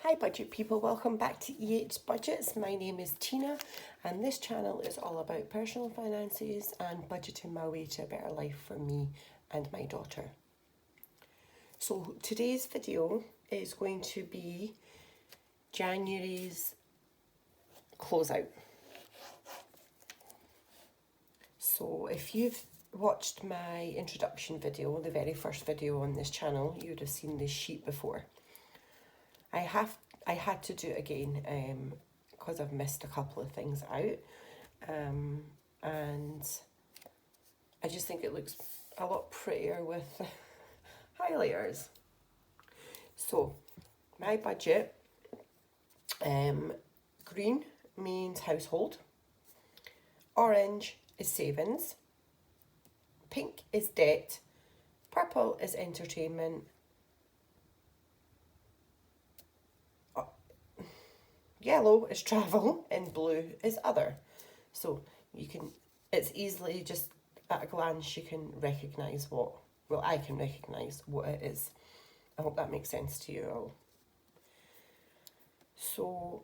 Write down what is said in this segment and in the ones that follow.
Hi budget people, welcome back to EH Budgets. My name is Tina and this channel is all about personal finances and budgeting my way to a better life for me and my daughter. So today's video is going to be January's closeout. So if you've watched my introduction video, the very first video on this channel, you'd have seen this sheet before. I had to do it again because I've missed a couple of things out, and I just think it looks a lot prettier with highlighters. So my budget, green means household, orange is savings, pink is debt, purple is entertainment, yellow is travel, and blue is other. So it's easily just at a glance you can recognise I can recognise what it is. I hope that makes sense to you all. So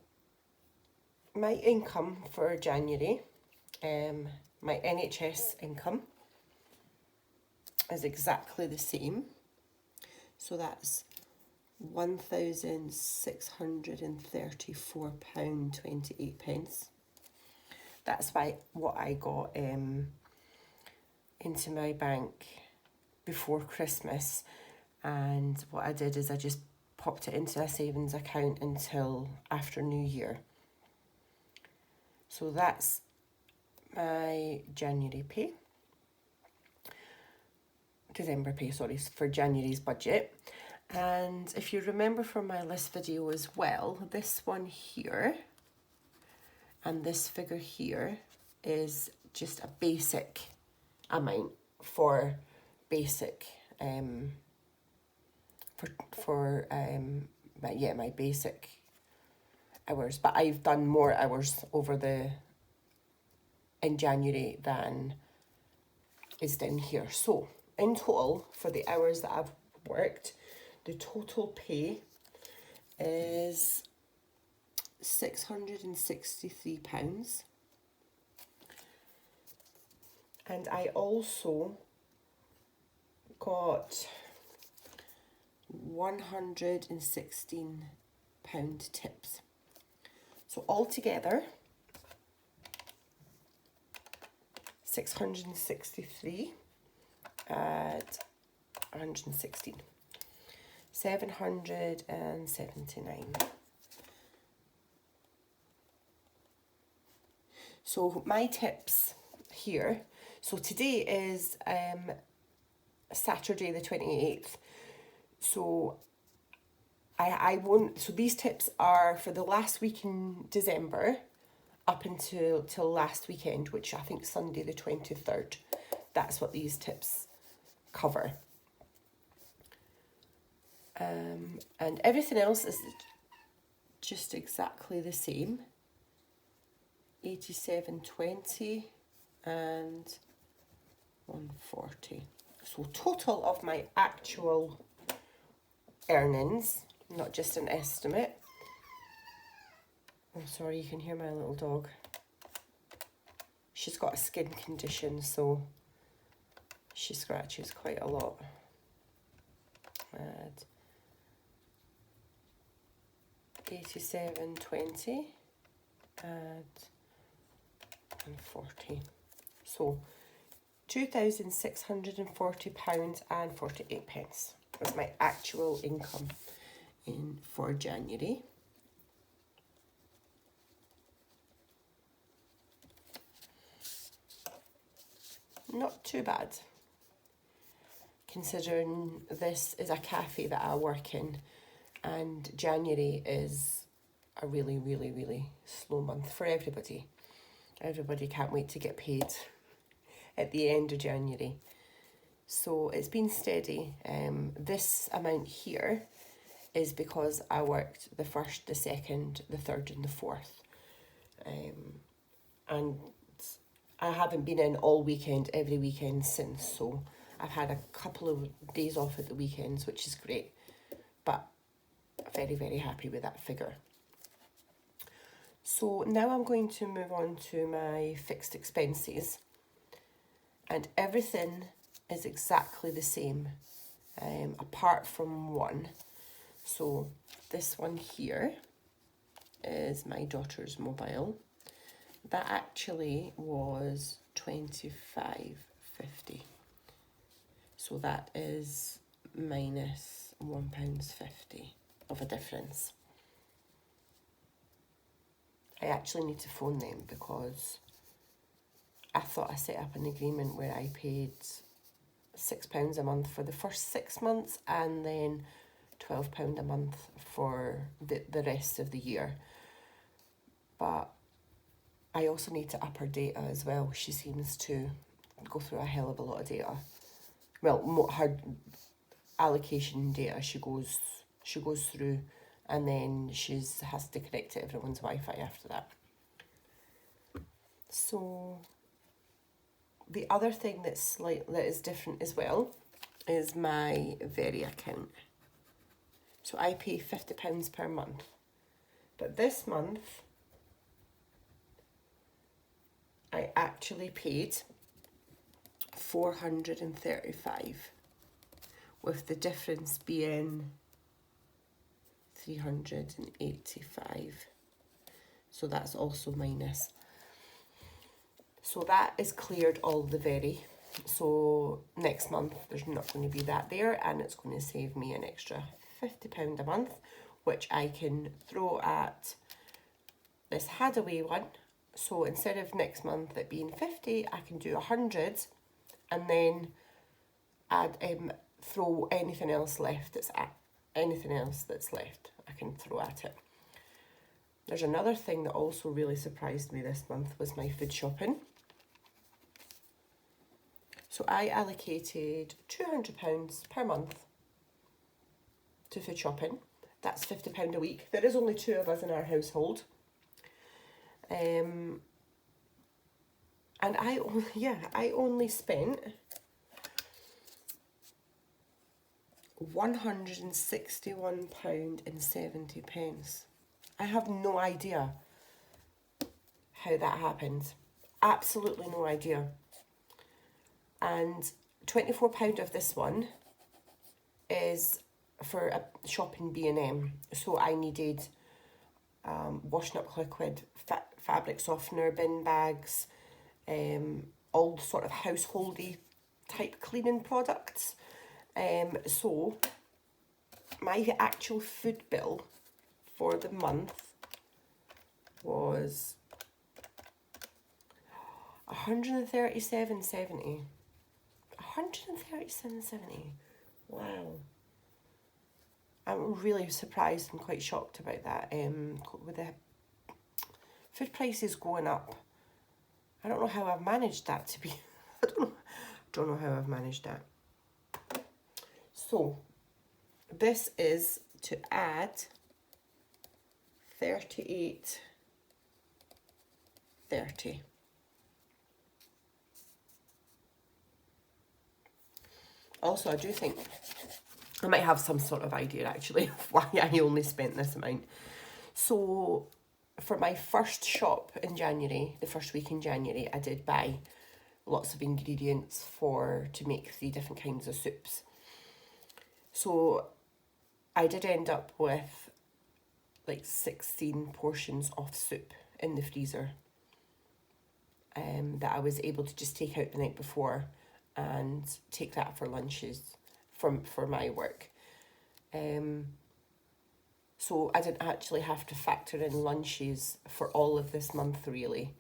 my income for January, my NHS income is exactly the same. So that's £1,634.28. That's what I got into my bank before Christmas, and what I did is I just popped it into a savings account until after New Year. So that's my December pay, for January's budget. And if you remember from my list video as well, this one here and this figure here is just a basic amount for basic my basic hours, but I've done more hours in January than is down here. So in total, for the hours that I've worked, the total pay is £663. And I also got £116 tips. So altogether, 663 at 116. 779. So my tips here. So today is Saturday the 28th. So I won't. So these tips are for the last week in December, up until last weekend, which I think Sunday the 23rd. That's what these tips cover. And everything else is just exactly the same. 87.20 and 140. So total of my actual earnings, not just an estimate. I'm sorry, you can hear my little dog. She's got a skin condition, so she scratches quite a lot. And 87.20 and 140. So £2,640 and 48 pence was my actual income for January. Not too bad, considering this is a cafe that I work in, and January is a really, really, really slow month for everybody. Everybody can't wait to get paid at the end of January. So it's been steady. This amount here is because I worked the 1st, the 2nd, the 3rd and the 4th. And I haven't been in all weekend, every weekend since, so I've had a couple of days off at the weekends, which is great. But very, very happy with that figure. So now I'm going to move on to my fixed expenses, and everything is exactly the same, apart from one. So this one here is my daughter's mobile. That actually was £25.50. So that is minus £1.50 of a difference. I actually need to phone them because I thought I set up an agreement where I paid £6 a month for the first 6 months and then £12 a month for the rest of the year. But I also need to up her data as well. She seems to go through a hell of a lot of data. Well, her allocation data she goes through, and then has to connect to everyone's Wi-Fi after that. So the other thing that is different as well is my Very account. So I pay £50 per month, but this month I actually paid £435, with the difference being £385. So that's also minus. So that is cleared all the Very. So next month there's not going to be that there, and it's going to save me an extra £50 a month, which I can throw at this Hadaway one. So instead of next month it being 50, I can do 100, and then add throw anything else left that's left I can throw at it. There's another thing that also really surprised me this month was my food shopping. So I allocated £200 per month to food shopping. That's £50 a week. There is only 2 of us in our household. And I only spent £161.70. I have no idea how that happened. Absolutely no idea. And £24 of this one is for a shopping B&M. So I needed washing up liquid, fabric softener, bin bags, all sort of householdy type cleaning products. So my actual food bill for the month was £137.70. £137.70. Wow. I'm really surprised and quite shocked about that. With the food prices going up, I don't know how I've managed that to be. I don't know how I've managed that. So this is to add £38.30. Also, I do think I might have some sort of idea actually of why I only spent this amount. So for my first shop in January, the first week in January, I did buy lots of ingredients to make 3 different kinds of soups. So I did end up with like 16 portions of soup in the freezer, that I was able to just take out the night before and take that for lunches for my work. So I didn't actually have to factor in lunches for all of this month really.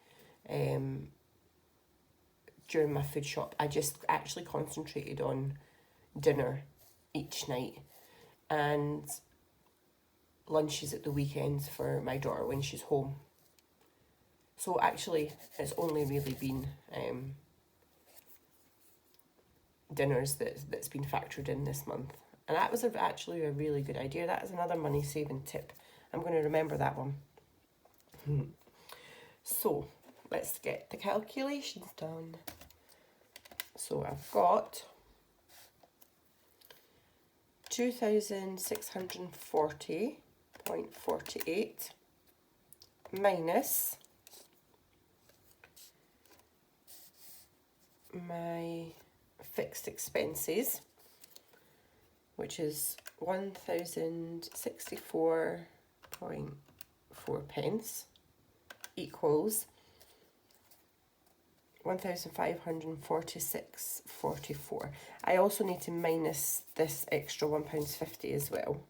During my food shop, I just actually concentrated on dinner each night and lunches at the weekends for my daughter when she's home. So actually it's only really been dinners that's been factored in this month, and that was actually a really good idea. That is another money saving tip. I'm going to remember that one. So let's get the calculations done. So I've got 2,640.48 minus my fixed expenses, which is 1,064.4 pence, equals 1,546.44. I also need to minus this extra £1.50 as well.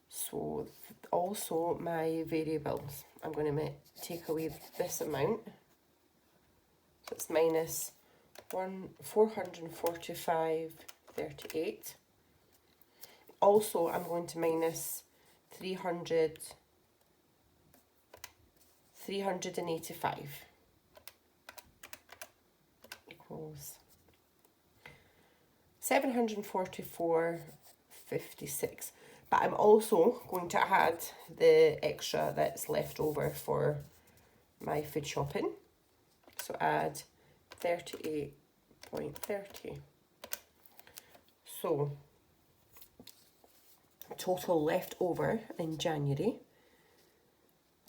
So also my variables, I'm going to take away this amount. So it's minus 445.38. Also, I'm going to minus 385 equals 744.56. But I'm also going to add the extra that's left over for my food shopping. So add 38.30. So total left over in January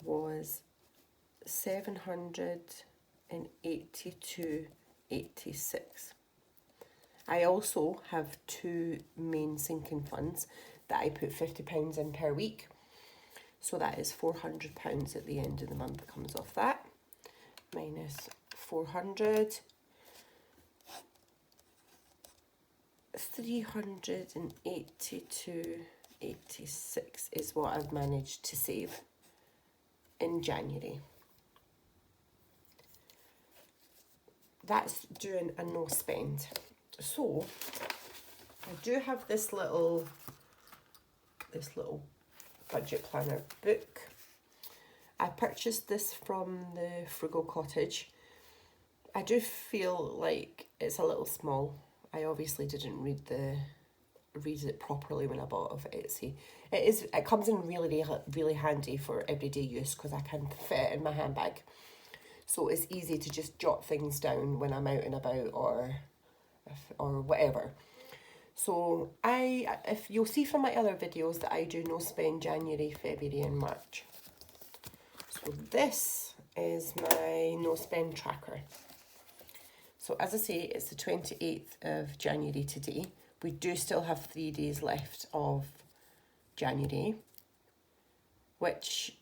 was 782.86. I also have two main sinking funds that I put £50 in per week. So that is £400 at the end of the month that comes off that. Minus 400. 382.86 is what I've managed to save in January. That's doing a no spend. So I do have this little budget planner book. I purchased this from the Frugal Cottage. I do feel like it's a little small. I obviously didn't read it properly when I bought it off Etsy. It comes in really handy for everyday use because I can fit it in my handbag. So it's easy to just jot things down when I'm out and about or whatever. So if you'll see from my other videos that I do no spend January, February and March. So this is my no spend tracker. So as I say, it's the 28th of January today. We do still have 3 days left of January, which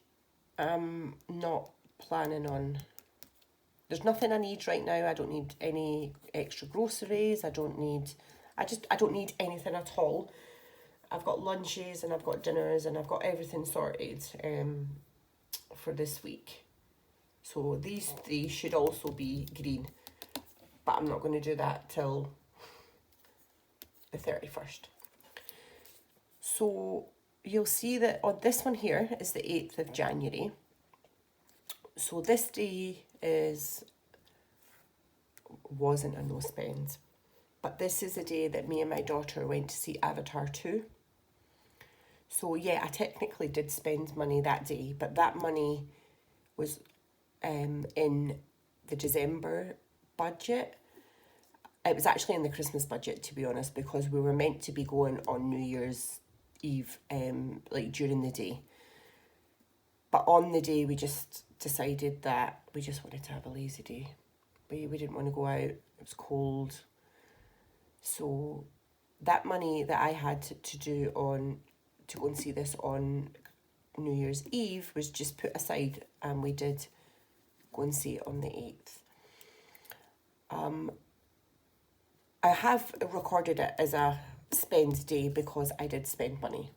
I'm not planning on. There's nothing I need right now. I don't need any extra groceries. I don't need anything at all. I've got lunches and I've got dinners and I've got everything sorted for this week. So these 3 should also be green. But I'm not going to do that till the 31st. So you'll see that on this one here is the 8th of January. So this day wasn't a no spend. But this is the day that me and my daughter went to see Avatar 2. So yeah, I technically did spend money that day, but that money was in the December budget. It was actually in the Christmas budget, to be honest, because we were meant to be going on New Year's Eve, like during the day. But on the day, we just decided that we just wanted to have a lazy day. We didn't want to go out. It was cold. So that money that I had to go and see this on New Year's Eve was just put aside, and we did go and see it on the 8th. I have recorded it as a spend day because I did spend money,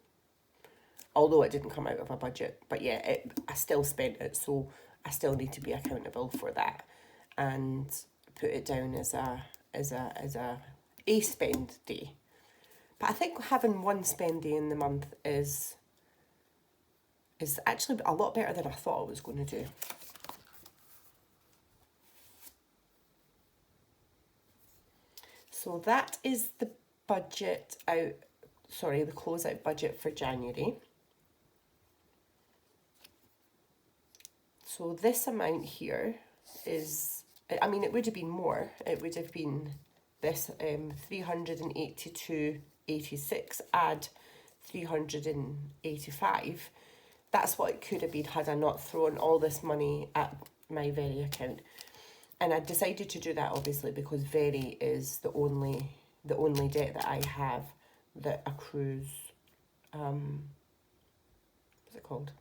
although it didn't come out of a budget. But yeah, I still spent it, so I still need to be accountable for that and put it down as a spend day. But I think having one spend day in the month is actually a lot better than I thought I was going to do. So that is the the closeout budget for January. So this amount here is, I mean, it would have been more. It would have been this 382.86 add 385. That's what it could have been had I not thrown all this money at my Very account. And I decided to do that obviously because Very is the only debt that I have that accrues, what's it called?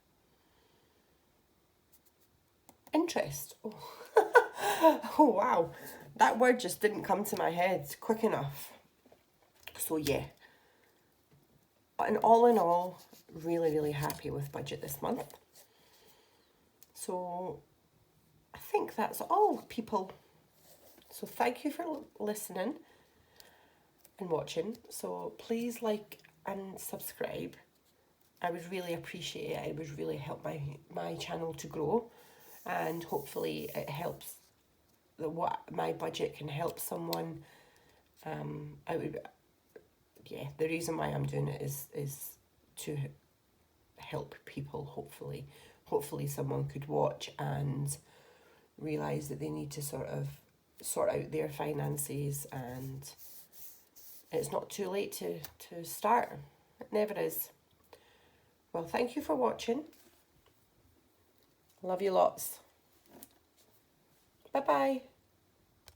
Interest. Oh. Oh wow, that word just didn't come to my head quick enough. So yeah, and all in all, really happy with budget this month. So I think that's all, people. So thank you for listening and watching. So please like and subscribe. I would really appreciate it. It would really help my channel to grow, and hopefully it helps what my budget can help someone. I would, yeah, the reason why I'm doing it is to help people. Hopefully someone could watch and realize that they need to sort out their finances, and it's not too late to start. It never is. Well, thank you for watching. Love you lots. Bye bye.